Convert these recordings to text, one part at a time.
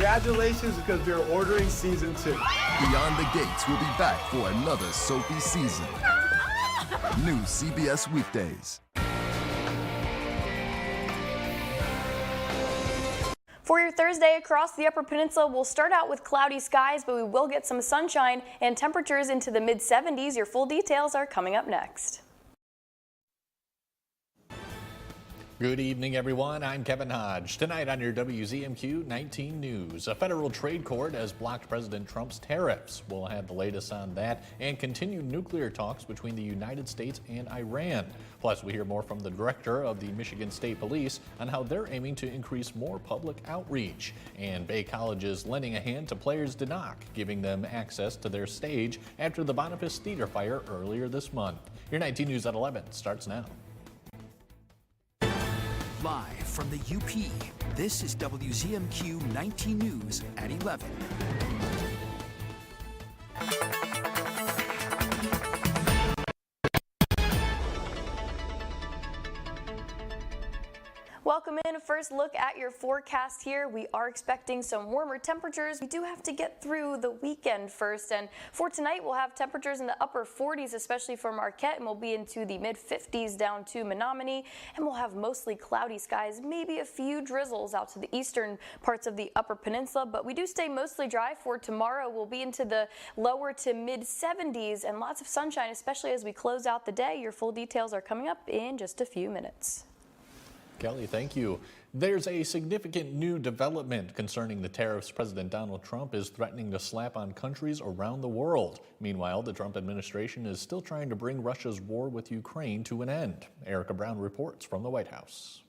Congratulations, because we're ordering season 2. Beyond the Gates will be back for another soapy season. New CBS weekdays. For your Thursday across the Upper Peninsula, we'll start out with cloudy skies, but we will get some sunshine and temperatures into the mid-70s. Your full details are coming up next. Good evening, everyone. I'm Kevin Hodge. Tonight on your WZMQ 19 News, a federal trade court has blocked President Trump's tariffs. We'll have the latest on that and continued nuclear talks between the United States and Iran. Plus, we hear more from the director of the Michigan State Police on how they're aiming to increase more public outreach. And Bay College is lending a hand to Players Denock, giving them access to their stage after the Boniface Theater fire earlier this month. Your 19 News at 11 starts now. Live from the UP, this is WZMQ 19 News at 11. Welcome in. A first look at your forecast here. We are expecting some warmer temperatures. We do have to get through the weekend first, and for tonight we'll have temperatures in the upper 40s, especially for Marquette, and we'll be into the mid-50s down to Menominee, and we'll have mostly cloudy skies, maybe a few drizzles out to the eastern parts of the Upper Peninsula, but we do stay mostly dry. For tomorrow, we'll be into the lower to mid-70s and lots of sunshine, especially as we close out the day. Your full details are coming up in just a few minutes. Kelly, thank you. There's a significant new development concerning the tariffs President Donald Trump is threatening to slap on countries around the world. Meanwhile, the Trump administration is still trying to bring Russia's war with Ukraine to an end. Erica Brown reports from the White House.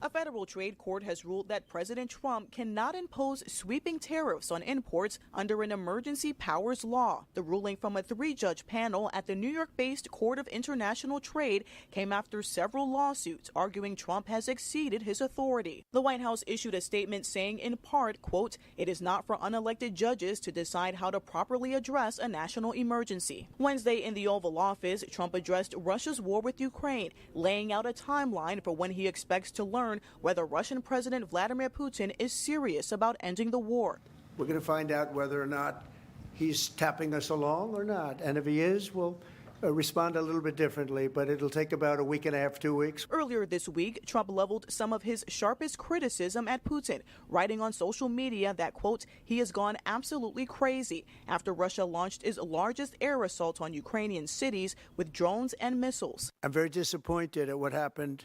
A federal trade court has ruled that President Trump cannot impose sweeping tariffs on imports under an emergency powers law. The ruling from a 3-judge panel at the New York-based Court of International Trade came after several lawsuits arguing Trump has exceeded his authority. The White House issued a statement saying, in part, quote, "It is not for unelected judges to decide how to properly address a national emergency." Wednesday in the Oval Office, Trump addressed Russia's war with Ukraine, laying out a timeline for when he expects to learn whether Russian President Vladimir Putin is serious about ending the war. We're going to find out whether or not he's tapping us along or not. And if he is, we'll respond a little bit differently, but it'll take about a week and a half, 2 weeks. Earlier this week, Trump leveled some of his sharpest criticism at Putin, writing on social media that, quote, "he has gone absolutely crazy" after Russia launched its largest air assault on Ukrainian cities with drones and missiles. I'm very disappointed at what happened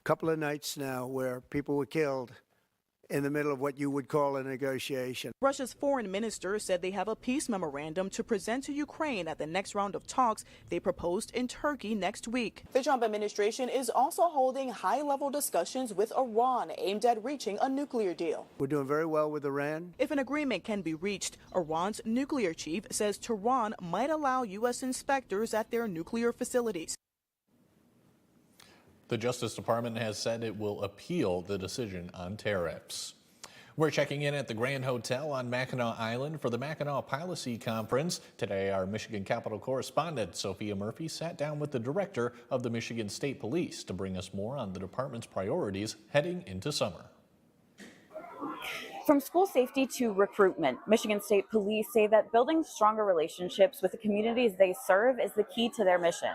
couple of nights now where people were killed in the middle of what you would call a negotiation. Russia's foreign minister said they have a peace memorandum to present to Ukraine at the next round of talks they proposed in Turkey next week. The Trump administration is also holding high-level discussions with Iran aimed at reaching a nuclear deal. We're doing very well with Iran. If an agreement can be reached, Iran's nuclear chief says Tehran might allow U.S. inspectors at their nuclear facilities. The Justice Department has said it will appeal the decision on tariffs. We're checking in at the Grand Hotel on Mackinac Island for the Mackinac Policy Conference. Today, our Michigan Capitol correspondent, Sophia Murphy, sat down with the director of the Michigan State Police to bring us more on the department's priorities heading into summer. From school safety to recruitment, Michigan State Police say that building stronger relationships with the communities they serve is the key to their mission.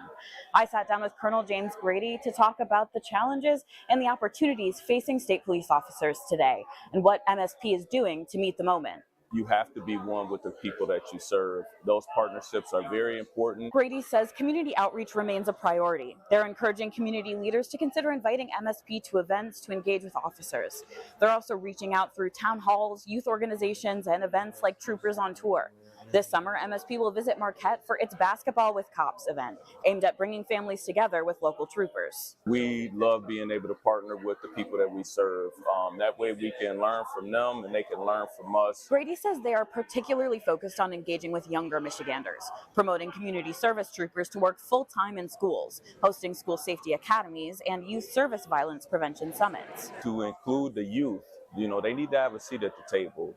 I sat down with Colonel James Grady to talk about the challenges and the opportunities facing state police officers today and what MSP is doing to meet the moment. You have to be one with the people that you serve. Those partnerships are very important. Grady says community outreach remains a priority. They're encouraging community leaders to consider inviting MSP to events to engage with officers. They're also reaching out through town halls, youth organizations, and events like Troopers on Tour. This summer, MSP will visit Marquette for its Basketball with Cops event, aimed at bringing families together with local troopers. We love being able to partner with the people that we serve. That way we can learn from them and they can learn from us. Grady says they are particularly focused on engaging with younger Michiganders, promoting community service troopers to work full-time in schools, hosting school safety academies, and youth service violence prevention summits. To include the youth, they need to have a seat at the table.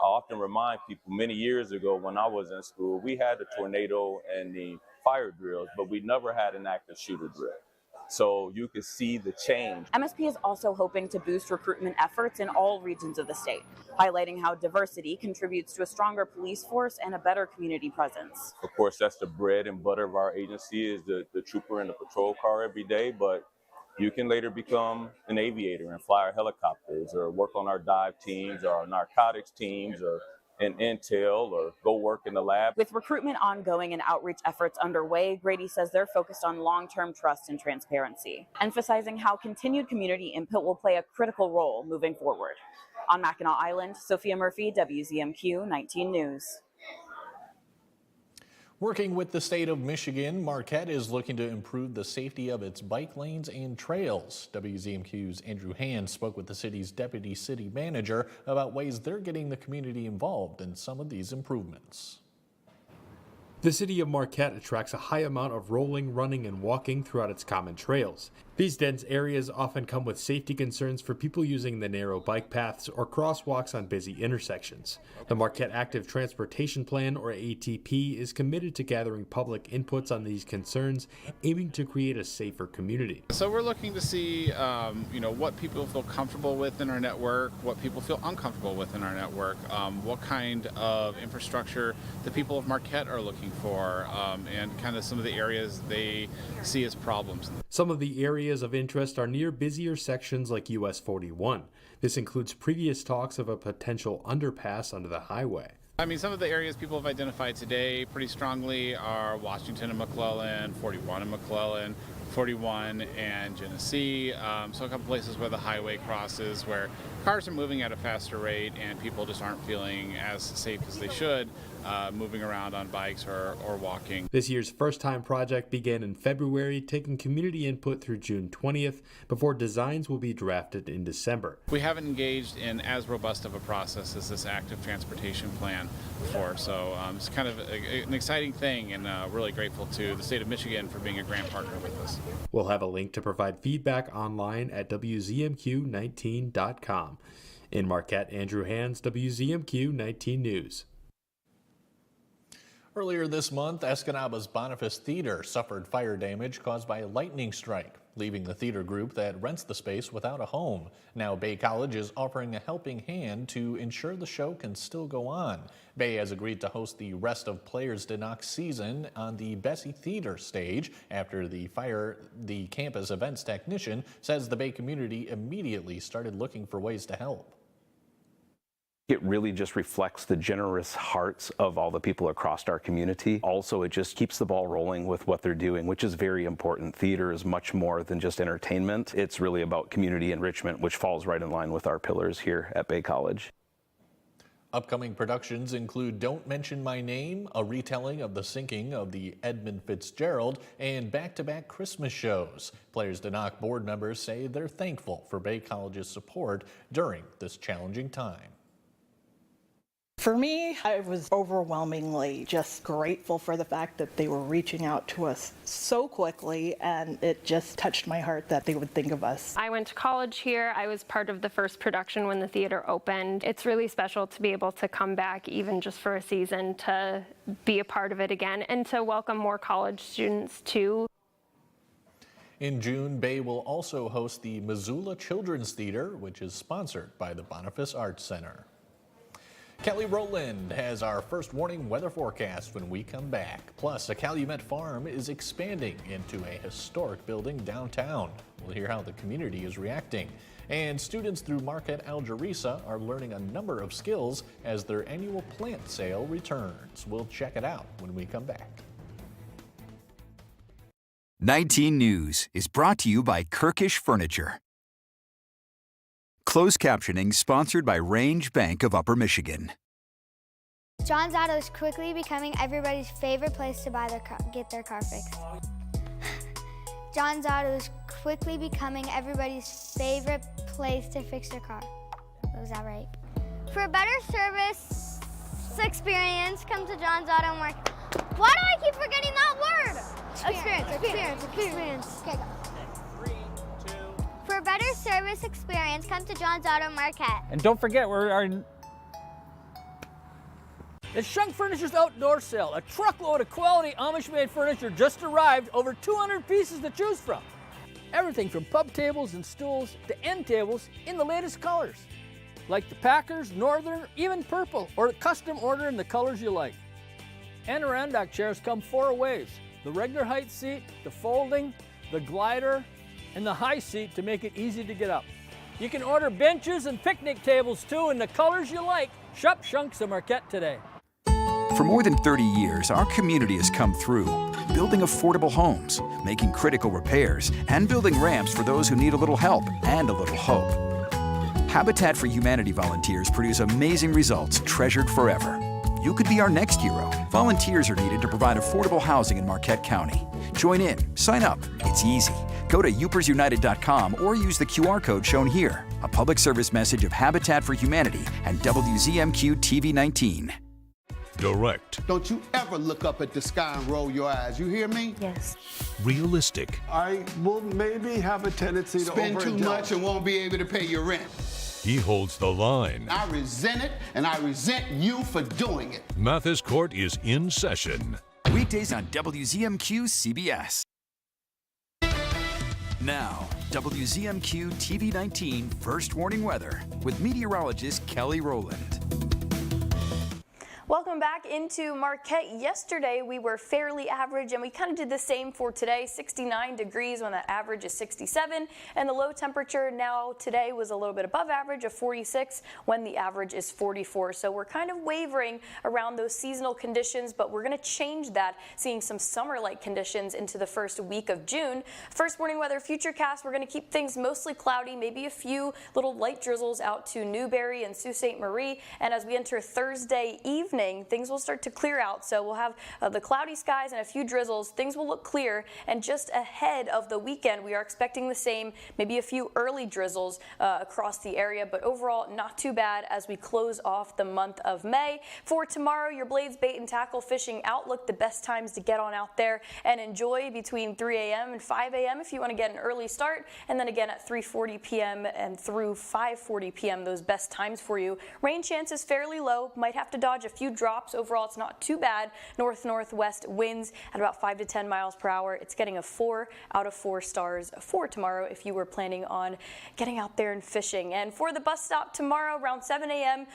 I often remind people many years ago when I was in school, we had the tornado and the fire drills, but we never had an active shooter drill. So you can see the change. MSP is also hoping to boost recruitment efforts in all regions of the state, highlighting how diversity contributes to a stronger police force and a better community presence. Of course, that's the bread and butter of our agency is the trooper in the patrol car every day, but you can later become an aviator and fly our helicopters or work on our dive teams or our narcotics teams or in intel or go work in the lab. With recruitment ongoing and outreach efforts underway, Grady says they're focused on long-term trust and transparency, emphasizing how continued community input will play a critical role moving forward. On Mackinac Island, Sophia Murphy, WZMQ 19 News. Working with the state of Michigan, Marquette is looking to improve the safety of its bike lanes and trails. WZMQ's Andrew Hand spoke with the city's deputy city manager about ways they're getting the community involved in some of these improvements. The city of Marquette attracts a high amount of rolling, running, and walking throughout its common trails. These dense areas often come with safety concerns for people using the narrow bike paths or crosswalks on busy intersections. The Marquette Active Transportation Plan, or ATP, is committed to gathering public inputs on these concerns, aiming to create a safer community. So we're looking to see, what people feel comfortable with in our network, what people feel uncomfortable with in our network, what kind of infrastructure the people of Marquette are looking for, and kind of some of the areas they see as problems. Some of the areas of interest are near busier sections like US 41. This includes previous talks of a potential underpass under the highway. I mean, some of the areas people have identified today pretty strongly are Washington and McClellan, 41 and McClellan, 41 and Genesee. So a couple places where the highway crosses, where cars are moving at a faster rate and people just aren't feeling as safe as they should moving around on bikes or walking. This year's first-time project began in February, taking community input through June 20th, before designs will be drafted in December. We haven't engaged in as robust of a process as this active transportation plan before, so it's kind of an exciting thing, and really grateful to the state of Michigan for being a grant partner with us. We'll have a link to provide feedback online at WZMQ19.com. In Marquette, Andrew Hands, WZMQ 19 News. Earlier this month, Escanaba's Boniface Theater suffered fire damage caused by a lightning strike, leaving the theater group that rents the space without a home. Now Bay College is offering a helping hand to ensure the show can still go on. Bay has agreed to host the rest of Players Denox season on the Bessie Theater stage. After the fire, the campus events technician says the Bay community immediately started looking for ways to help. It really just reflects the generous hearts of all the people across our community. Also, it just keeps the ball rolling with what they're doing, which is very important. Theater is much more than just entertainment. It's really about community enrichment, which falls right in line with our pillars here at Bay College. Upcoming productions include Don't Mention My Name, a retelling of the sinking of the Edmund Fitzgerald, and back-to-back Christmas shows. Players Denox board members say they're thankful for Bay College's support during this challenging time. For me, I was overwhelmingly just grateful for the fact that they were reaching out to us so quickly, and it just touched my heart that they would think of us. I went to college here. I was part of the first production when the theater opened. It's really special to be able to come back even just for a season to be a part of it again and to welcome more college students too. In June, Bay will also host the Missoula Children's Theater, which is sponsored by the Boniface Arts Center. Kelly Rowland has our first warning weather forecast when we come back. Plus, a Calumet farm is expanding into a historic building downtown. We'll hear how the community is reacting. And students through Marquette Algerisa are learning a number of skills as their annual plant sale returns. We'll check it out when we come back. 19 News is brought to you by Kirkish Furniture. Closed captioning sponsored by Range Bank of Upper Michigan. John's Auto is quickly becoming everybody's favorite place to get their car fixed. John's Auto is quickly becoming everybody's favorite place to fix their car. Was that right? For a better service experience, come to John's Auto Market. Why do I keep forgetting that word? Experience. Okay, go. For a better service experience, come to John's Auto Marquette. And don't forget, it's Shunk Furniture's Outdoor Sale. A truckload of quality Amish-made furniture just arrived, over 200 pieces to choose from. Everything from pub tables and stools to end tables in the latest colors, like the Packers, Northern, even purple, or custom order in the colors you like. Adirondack chairs come 4 ways: the regular height seat, the folding, the glider, and the high seat to make it easy to get up. You can order benches and picnic tables too in the colors you like. Shop Shunks of Marquette today. For more than 30 years, our community has come through, building affordable homes, making critical repairs, and building ramps for those who need a little help and a little hope. Habitat for Humanity volunteers produce amazing results treasured forever. You could be our next hero. Volunteers are needed to provide affordable housing in Marquette County. Join in, sign up, it's easy. Go to upersunited.com or use the QR code shown here. A public service message of Habitat for Humanity and WZMQ TV19. Direct. Don't you ever look up at the sky and roll your eyes. You hear me? Yes. Realistic. I will maybe have a tendency to spend too much and won't be able to pay your rent. He holds the line. I resent it, and I resent you for doing it. Mathis Court is in session. Weekdays on WZMQ CBS. Now, WZMQ TV19 First Warning Weather with meteorologist Kelly Rowland. Welcome back into Marquette. Yesterday we were fairly average, and we kind of did the same for today. 69 degrees when the average is 67, and the low temperature now today was a little bit above average of 46 when the average is 44. So we're kind of wavering around those seasonal conditions, but we're going to change that, seeing some summer-like conditions into the first week of June. First warning weather futurecast, we're going to keep things mostly cloudy, maybe a few little light drizzles out to Newberry and Sault Ste. Marie, and as we enter Thursday evening, things will start to clear out. So we'll have the cloudy skies and a few drizzles. Things will look clear, and just ahead of the weekend, we are expecting the same, maybe a few early drizzles across the area, but overall not too bad as we close off the month of May. For tomorrow, your Blades Bait and Tackle fishing outlook, the best times to get on out there and enjoy between 3 a.m. and 5 a.m. if you want to get an early start, and then again at 3:40 p.m. and through 5:40 p.m. those best times for you. Rain chances fairly low, might have to dodge a few drops. Overall, it's not too bad. North-northwest winds at about 5 to 10 miles per hour. It's getting a 4 out of 4 stars for tomorrow if you were planning on getting out there and fishing. And for the bus stop tomorrow around 7 a.m.,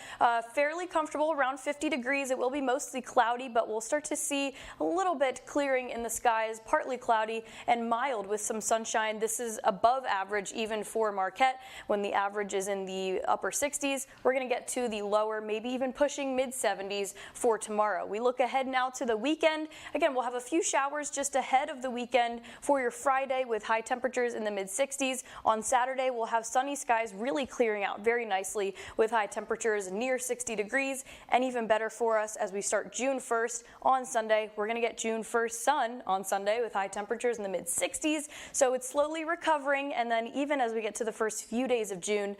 fairly comfortable, around 50 degrees. It will be mostly cloudy, but we'll start to see a little bit clearing in the skies, partly cloudy and mild with some sunshine. This is above average even for Marquette. When the average is in the upper 60s, we're going to get to the lower, maybe even pushing mid-70s for tomorrow. We look ahead now to the weekend. Again, we'll have a few showers just ahead of the weekend for your Friday with high temperatures in the mid-60s. On Saturday, we'll have sunny skies really clearing out very nicely with high temperatures near 60 degrees, and even better for us as we start June 1st on Sunday. We're going to get June 1st sun on Sunday with high temperatures in the mid-60s, so it's slowly recovering, and then even as we get to the first few days of June,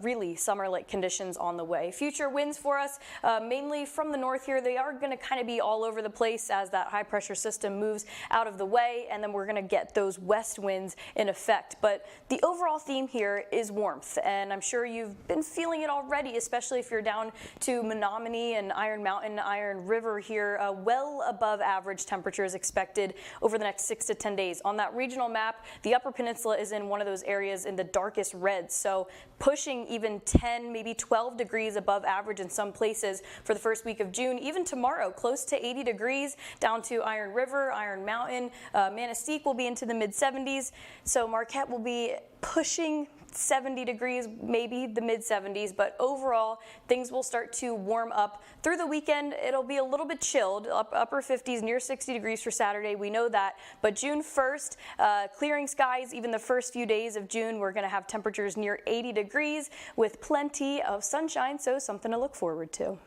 really summer-like conditions on the way. Future winds for us, mainly from the north here. They are going to kind of be all over the place as that high pressure system moves out of the way, and then we're going to get those west winds in effect. But the overall theme here is warmth, and I'm sure you've been feeling it already, especially if you're down to Menominee and Iron Mountain, Iron River here. Well above average temperatures expected over the next 6 to 10 days. On that regional map, the Upper Peninsula is in one of those areas in the darkest red, so pushing even 10, maybe 12 degrees above average in some places for the first week of June. Even tomorrow, close to 80 degrees down to Iron River, Iron Mountain. Manistee will be into the mid-70s, so Marquette will be pushing 70 degrees, maybe the mid-70s, but overall things will start to warm up through the weekend. It'll be a little bit chilled, upper 50s, near 60 degrees for Saturday. We know that, but June 1st, clearing skies. Even the first few days of June, we're going to have temperatures near 80 degrees with plenty of sunshine, so something to look forward to.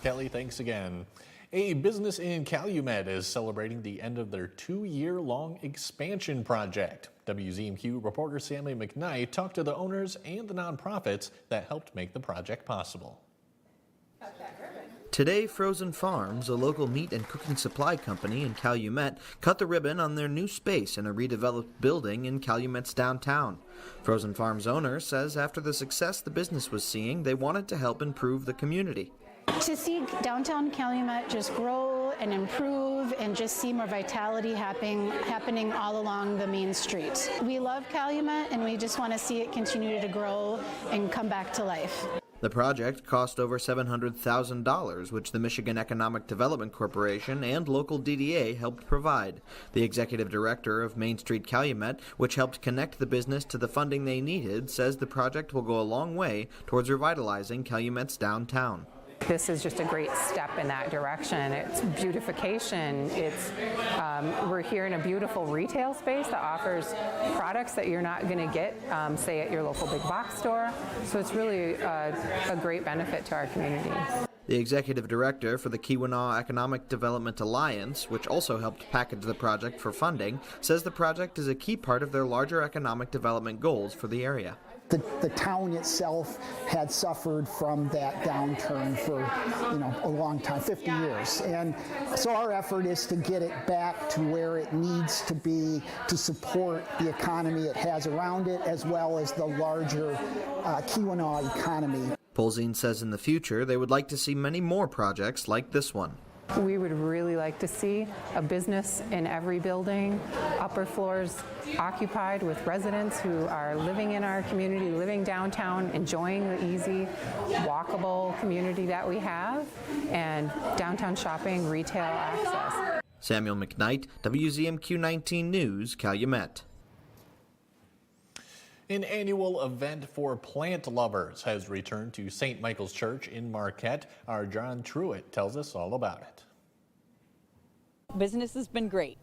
Kelly, thanks again. A business in Calumet is celebrating the end of their 2-year-long expansion project. WZMQ reporter Sammy McKnight talked to the owners and the nonprofits that helped make the project possible. Today, Frozen Farms, a local meat and cooking supply company in Calumet, cut the ribbon on their new space in a redeveloped building in Calumet's downtown. Frozen Farms owner says after the success the business was seeing, they wanted to help improve the community. To see downtown Calumet just grow and improve and just see more vitality happening all along the main street. We love Calumet and we just want to see it continue to grow and come back to life. The project cost over $700,000, which the Michigan Economic Development Corporation and local DDA helped provide. The executive director of Main Street Calumet, which helped connect the business to the funding they needed, says the project will go a long way towards revitalizing Calumet's downtown. This is just a great step in that direction. It's beautification. We're here in a beautiful retail space that offers products that you're not going to get, say, at your local big box store. So it's really a great benefit to our community. The executive director for the Keweenaw Economic Development Alliance, which also helped package the project for funding, says the project is a key part of their larger economic development goals for the area. The town itself had suffered from that downturn for a long time, 50 years. And so our effort is to get it back to where it needs to be to support the economy it has around it, as well as the larger Keweenaw economy. Polzine says in the future they would like to see many more projects like this one. We would really like to see a business in every building, upper floors occupied with residents who are living in our community, living downtown, enjoying the easy, walkable community that we have, and downtown shopping, retail access. Samuel McKnight, WZMQ 19 News, Calumet. An annual event for plant lovers has returned to St. Michael's Church in Marquette. Our John Truitt tells us all about it. Business has been great,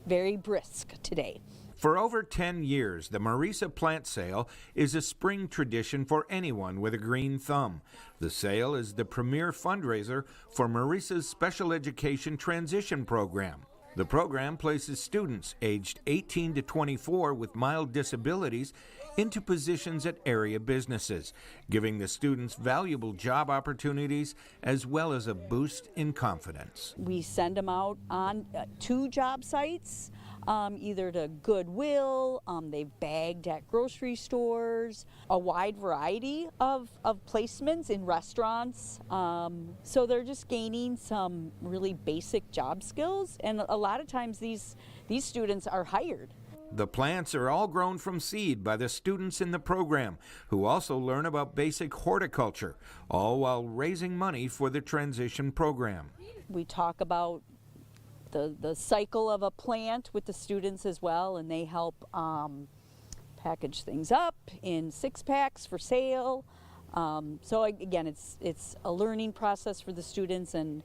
very brisk today. For over 10 years, the Marisa Plant Sale is a spring tradition for anyone with a green thumb. The sale is the premier fundraiser for Marisa's Special Education Transition Program. The program places students aged 18 to 24 with mild disabilities into positions at area businesses, giving the students valuable job opportunities as well as a boost in confidence. We send them out on 2 job sites, either to Goodwill, they've bagged at grocery stores, a wide variety of placements in restaurants. So they're just gaining some really basic job skills, and a lot of times these students are hired. The plants are all grown from seed by the students in the program, who also learn about basic horticulture, all while raising money for the transition program. We talk about the cycle of a plant with the students as well, and they help package things up in 6-packs for sale. So again, it's a learning process for the students and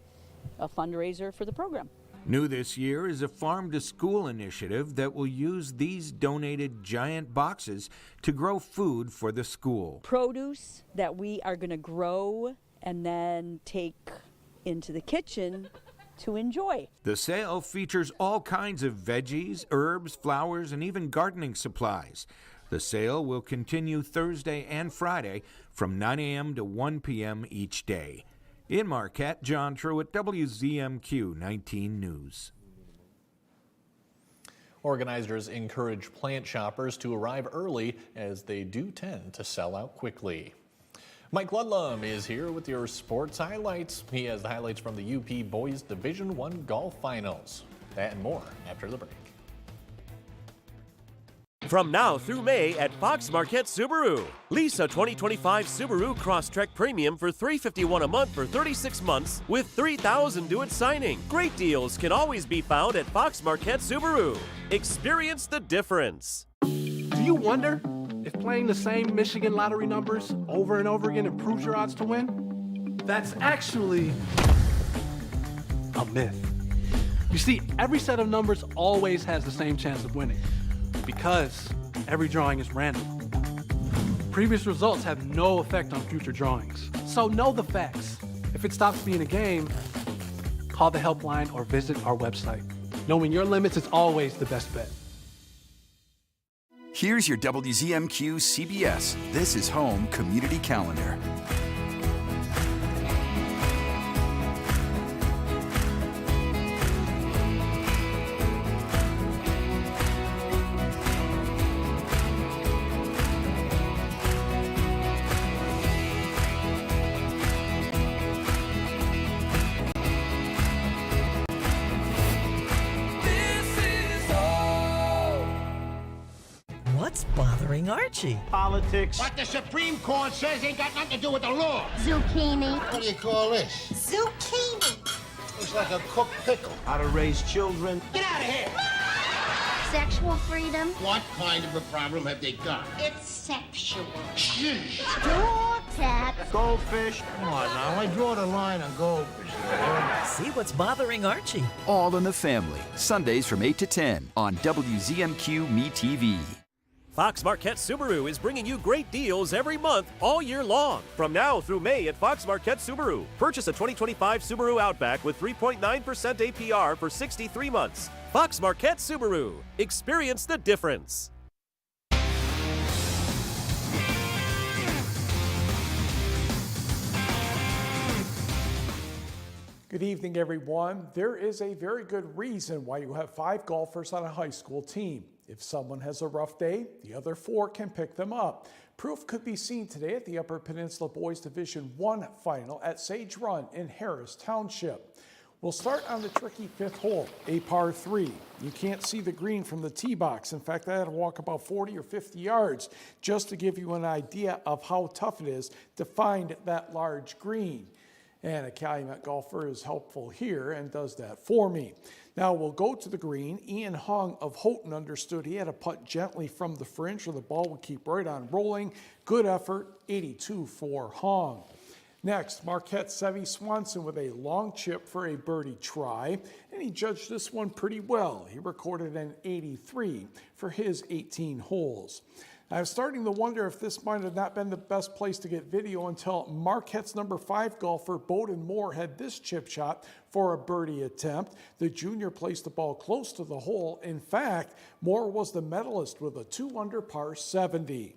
a fundraiser for the program. New this year is a Farm to School initiative that will use these donated giant boxes to grow food for the school. Produce that we are going to grow and then take into the kitchen to enjoy. The sale features all kinds of veggies, herbs, flowers, and even gardening supplies. The sale will continue Thursday and Friday from 9 a.m. to 1 p.m. each day. In Marquette, John Truitt, WZMQ 19 News. Organizers encourage plant shoppers to arrive early as they do tend to sell out quickly. Mike Ludlum is here with your sports highlights. He has the highlights from the UP Boys Division I Golf Finals. That and more after the break. From now through May at Fox Marquette Subaru. Lease a 2025 Subaru Crosstrek Premium for $351 a month for 36 months with $3,000 due at signing. Great deals can always be found at Fox Marquette Subaru. Experience the difference. Do you wonder if playing the same Michigan lottery numbers over and over again improves your odds to win? That's actually a myth. You see, every set of numbers always has the same chance of winning, because every drawing is random. Previous results have no effect on future drawings. So know the facts. If it stops being a game, call the helpline or visit our website. Knowing your limits is always the best bet. Here's your WZMQ CBS This is Home Community Calendar. bothering Archie? Politics. What the Supreme Court says ain't got nothing to do with the law. Zucchini. What do you call this? Zucchini. Looks like a cooked pickle. How to raise children. Get out of here! Sexual freedom. What kind of a problem have they got? It's sexual. Shh. Door cat. Goldfish. Come on now, I draw the line on goldfish. See what's bothering Archie. All in the Family, Sundays from 8 to 10 on WZMQ Me TV. Fox Marquette Subaru is bringing you great deals every month all year long. From now through May at Fox Marquette Subaru. Purchase a 2025 Subaru Outback with 3.9% APR for 63 months. Fox Marquette Subaru. Experience the difference. Good evening, everyone. There is a very good reason why you have 5 golfers on a high school team. If someone has a rough day, the other 4 can pick them up. Proof could be seen today at the Upper Peninsula Boys Division I final at Sage Run in Harris Township. We'll start on the tricky 5th hole, a par 3. You can't see the green from the tee box. In fact, I had to walk about 40 or 50 yards just to give you an idea of how tough it is to find that large green. And a Calumet golfer is helpful here and does that for me. Now we'll go to the green. Ian Hung of Houghton understood he had to putt gently from the fringe or the ball would keep right on rolling. Good effort, 82 for Hung. Next, Marquette Sevy Swanson with a long chip for a birdie try, and he judged this one pretty well. He recorded an 83 for his 18 holes. I was starting to wonder if this might have not been the best place to get video until Marquette's number 5 golfer, Bowden Moore, had this chip shot for a birdie attempt. The junior placed the ball close to the hole. In fact, Moore was the medalist with a 2-under par 70.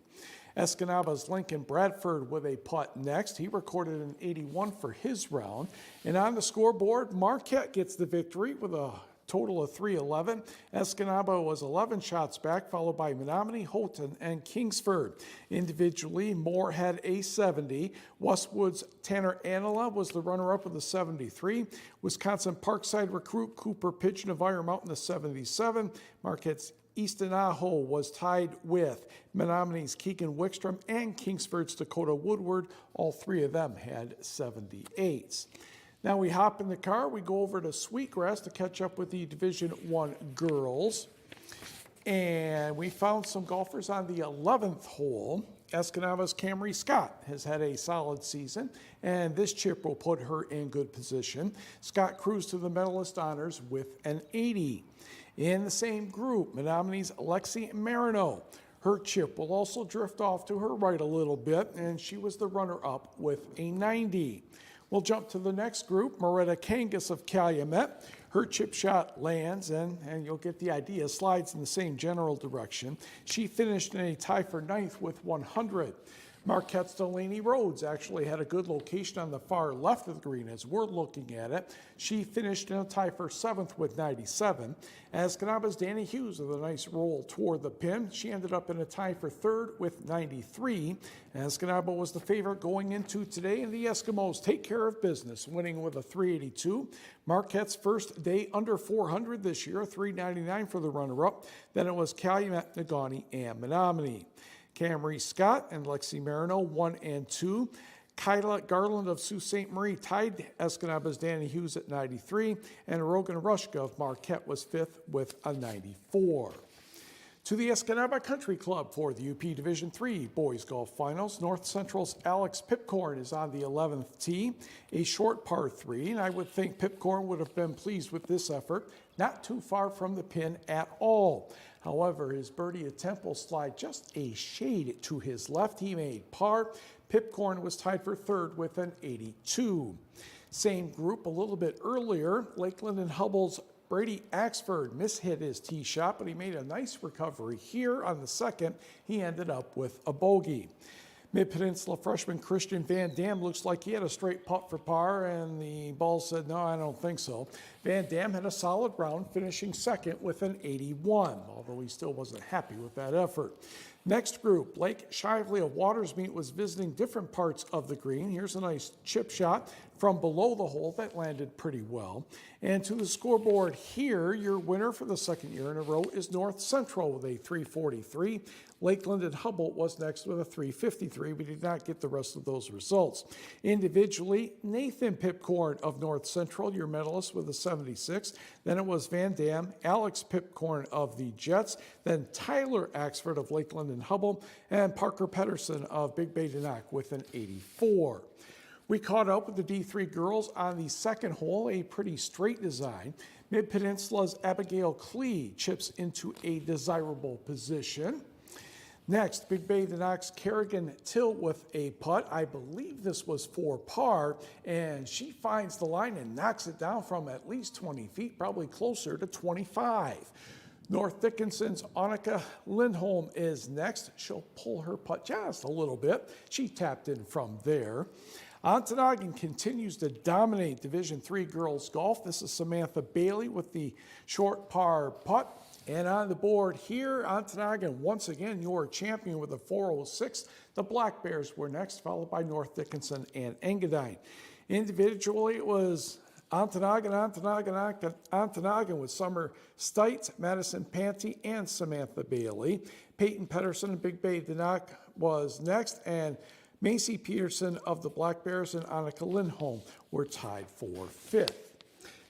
Escanaba's Lincoln Bradford with a putt next. He recorded an 81 for his round. And on the scoreboard, Marquette gets the victory with a total of 311. Escanaba was 11 shots back, followed by Menominee, Houghton, and Kingsford. Individually, Moore had a 70. Westwood's Tanner Anila was the runner-up with a 73. Wisconsin Parkside recruit Cooper Pigeon of Iron Mountain, the 77. Marquette's Easton Aho was tied with Menominee's Keegan Wickstrom and Kingsford's Dakota Woodward. All 3 of them had 78s. Now we hop in the car, we go over to Sweetgrass to catch up with the Division I girls. And we found some golfers on the 11th hole. Escanava's Camry Scott has had a solid season, and this chip will put her in good position. Scott cruised to the medalist honors with an 80. In the same group, Menominee's Alexi Marino. Her chip will also drift off to her right a little bit, and she was the runner-up with a 90. We'll jump to the next group, Moretta Kangas of Calumet. Her chip shot lands, and you'll get the idea, slides in the same general direction. She finished in a tie for 9th with 100. Marquette's Delaney Rhodes actually had a good location on the far left of the green as we're looking at it. She finished in a tie for 7th with 97. Escanaba's Danny Hughes with a nice roll toward the pin. She ended up in a tie for 3rd with 93. Escanaba was the favorite going into today, and the Eskimos take care of business, winning with a 382. Marquette's first day under 400 this year, 399 for the runner-up. Then it was Calumet, Negaunee, and Menominee. Camry Scott and Lexi Marino, 1 and 2. Kyla Garland of Sault Ste. Marie tied Escanaba's Danny Hughes at 93, and Rogan Rushka of Marquette was 5th with a 94. To the Escanaba Country Club for the UP Division III Boys Golf Finals. North Central's Alex Pipcorn is on the 11th tee, a short par 3, and I would think Pipcorn would have been pleased with this effort, not too far from the pin at all. However, his birdie attempt will slide just a shade to his left. He made par. Pipcorn was tied for 3rd with an 82. Same group a little bit earlier, Lakeland and Hubbell's Brady Axford mishit his tee shot, but he made a nice recovery here on the 2nd. He ended up with a bogey. Mid-Peninsula freshman Christian Van Dam looks like he had a straight putt for par, and the ball said, no, I don't think so. Van Dam had a solid round, finishing 2nd with an 81, although he still wasn't happy with that effort. Next group, Blake Shively of Watersmeet was visiting different parts of the green. Here's a nice chip shot from below the hole that landed pretty well. And to the scoreboard here, your winner for the second year in a row is North Central with a 343. Lakeland and Humboldt was next with a 353. We did not get the rest of those results. Individually, Nathan Pipcorn of North Central, your medalist with a 76. Then it was Van Dam, Alex Pipcorn of the Jets, then Tyler Axford of Lakeland and Humboldt, and Parker Pedersen of Big Bay Denok with an 84. We caught up with the D3 girls on the second hole, a pretty straight design. Mid-Peninsula's Abigail Klee chips into a desirable position. Next, Big Bay Denok's Kerrigan Till with a putt. I believe this was for par, and she finds the line and knocks it down from at least 20 feet, probably closer to 25. North Dickinson's Annika Lindholm is next. She'll pull her putt just a little bit. She tapped in from there. Ontonagon continues to dominate Division III girls golf. This is Samantha Bailey with the short par putt. And on the board here, Ontonagon, once again, your champion with a 406. The Black Bears were next, followed by North Dickinson and Engadine. Individually, it was Ontonagon with Summer Stites, Madison Panty, and Samantha Bailey. Peyton Pedersen and Big Bay Denok was next, and Macy Peterson of the Black Bears and Annika Lindholm were tied for fifth.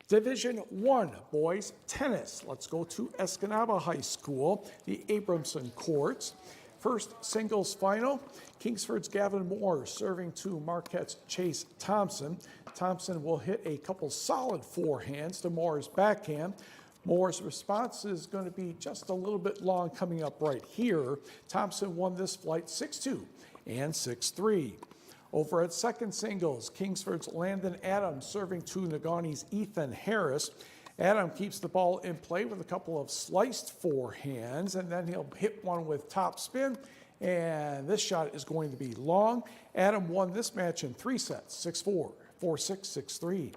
Division I boys tennis. Let's go to Escanaba High School, the Abramson courts. First singles final, Kingsford's Gavin Moore serving to Marquette's Chase Thompson. Thompson will hit a couple solid forehands to Moore's backhand. Moore's response is going to be just a little bit long coming up right here. Thompson won this flight 6-2 and 6-3. Over at second singles, Kingsford's Landon Adams serving to Negaunee Ethan Harris. Adam keeps the ball in play with a couple of sliced forehands, and then he'll hit one with top spin, and this shot is going to be long. Adam won this match in 3 sets, 6-4, 4-6, 6-3.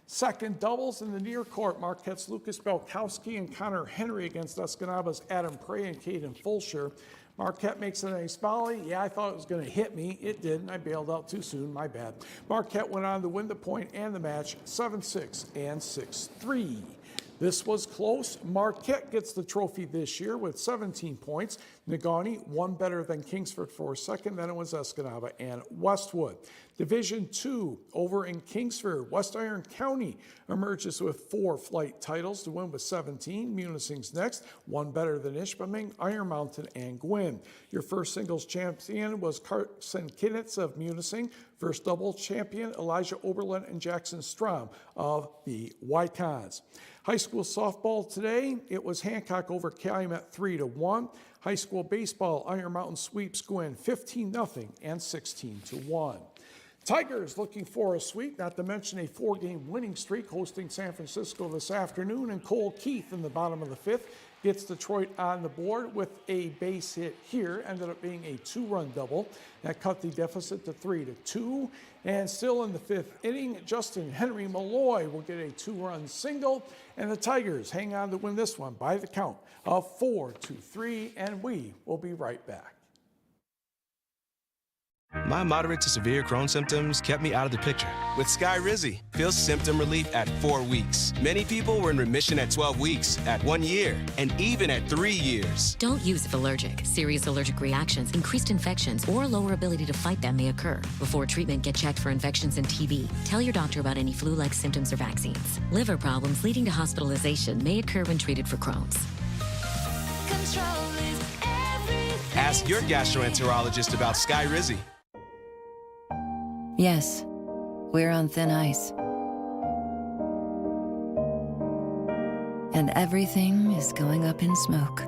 Second doubles in the near court, Marquette's Lucas Belkowski and Connor Henry against Escanaba's Adam Prey and Caden Fulsher. Marquette makes a nice volley. Yeah, I thought it was going to hit me. It didn't. I bailed out too soon. My bad. Marquette went on to win the point and the match 7-6 and 6-3. This was close. Marquette gets the trophy this year with 17 points. Negaunee, one better than Kingsford for second. Then it was Escanaba and Westwood. Division II over in Kingsford. West Iron County emerges with 4 flight titles to win with 17. Munising's next, one better than Ishpeming, Iron Mountain, and Gwynn. Your first singles champion was Carson Kinnitz of Munising. First double champion, Elijah Oberlin and Jackson Strom of the Wycons. High school softball today, it was Hancock over Calumet 3-1. High school baseball, Iron Mountain sweeps Gwynn 15-0 and 16-1. Tigers looking for a sweep, not to mention a 4-game winning streak, hosting San Francisco this afternoon. And Cole Keith in the bottom of the 5th gets Detroit on the board with a base hit here. Ended up being a 2-run double. That cut the deficit to 3-2. And still in the 5th inning, Justin Henry Malloy will get a 2-run single. And the Tigers hang on to win this one by the count of 4-3. And we will be right back. My moderate to severe Crohn's symptoms kept me out of the picture. With Skyrizi, feel symptom relief at 4 weeks. Many people were in remission at 12 weeks, at 1 year, and even at 3 years. Don't use if allergic. Serious allergic reactions, increased infections, or lower ability to fight them may occur. Before treatment, get checked for infections and TB. Tell your doctor about any flu-like symptoms or vaccines. Liver problems leading to hospitalization may occur when treated for Crohn's. Control is everything. Ask your gastroenterologist about Skyrizi. Yes, we're on thin ice. And everything is going up in smoke.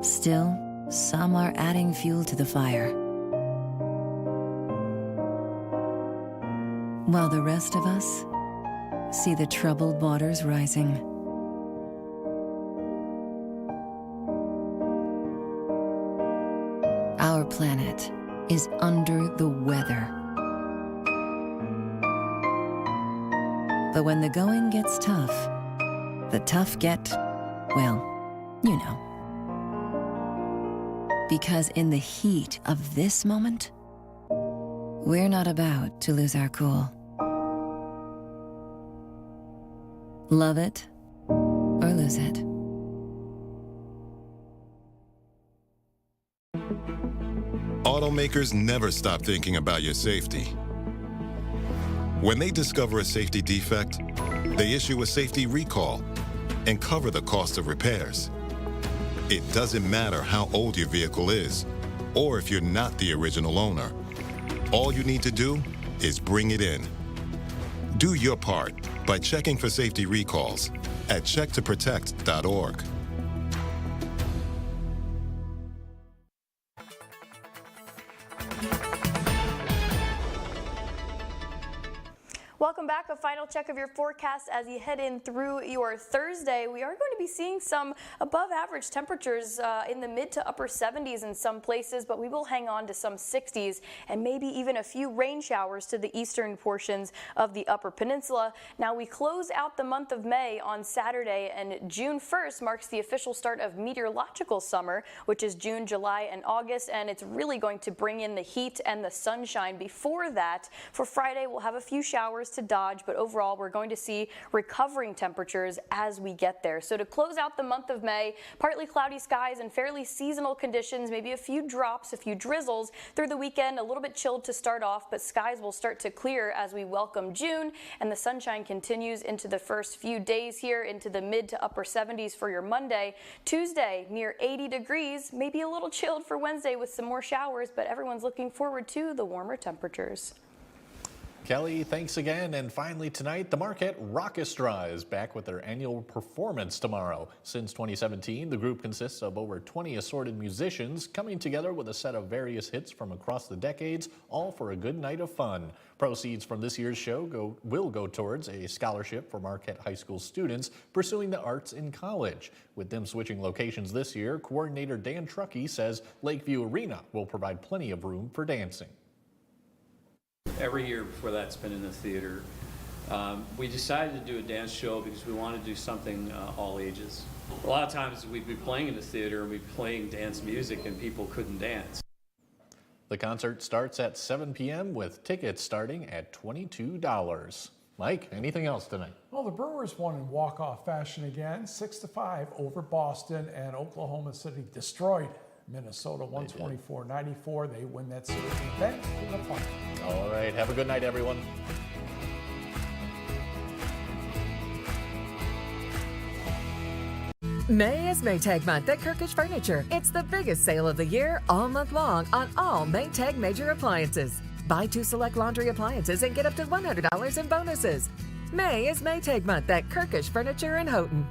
Still, some are adding fuel to the fire. While the rest of us see the troubled waters rising. Our planet is under the weather. But when the going gets tough, the tough get, well, You know. Because in the heat of this moment, we're not about to lose our cool. Love it or lose it. Automakers never stop thinking about your safety. When they discover a safety defect, they issue a safety recall and cover the cost of repairs. It doesn't matter how old your vehicle is or if you're not the original owner. All you need to do is bring it in. Do your part by checking for safety recalls at checktoprotect.org. Welcome back. A final check of your forecast as you head in through your Thursday. We are going to be seeing some above average temperatures in the mid to upper 70s in some places, but we will hang on to some 60s and maybe even a few rain showers to the eastern portions of the Upper Peninsula. Now we close out the month of May on Saturday, and June 1st marks the official start of meteorological summer, which is June, July, and August, and it's really going to bring in the heat and the sunshine. Before that, for Friday, we'll have a few showers to dodge, but overall we're going to see recovering temperatures as we get there. So to close out the month of May, partly cloudy skies and fairly seasonal conditions, maybe a few drops, a few drizzles through the weekend, a little bit chilled to start off, but skies will start to clear as we welcome June, and the sunshine continues into the first few days here into the mid to upper 70s for your Monday. Tuesday near 80 degrees, maybe a little chilled for Wednesday with some more showers, but everyone's looking forward to the warmer temperatures. Kelly, thanks again. And finally tonight, the Marquette Rockestra is back with their annual performance tomorrow. Since 2017, the group consists of over 20 assorted musicians coming together with a set of various hits from across the decades, all for a good night of fun. Proceeds from this year's show will go towards a scholarship for Marquette High School students pursuing the arts in college. With them switching locations this year, coordinator Dan Truckee says Lakeview Arena will provide plenty of room for dancing. Every year before that's been in the theater. We decided to do a dance show because we wanted to do something all ages. A lot of times we'd be playing in the theater and we'd be playing dance music and people couldn't dance. The concert starts at 7 p.m. with tickets starting at $22. Mike, anything else tonight? Well, the Brewers won in walk-off fashion again, 6-5 over Boston, and Oklahoma City destroyed Minnesota 124-94. They win that series event in the final. All right, have a good night, everyone. May is Maytag Month at Kirkish Furniture. It's the biggest sale of the year all month long on all Maytag major appliances. Buy 2 select laundry appliances and get up to $100 in bonuses. May is Maytag Month at Kirkish Furniture in Houghton.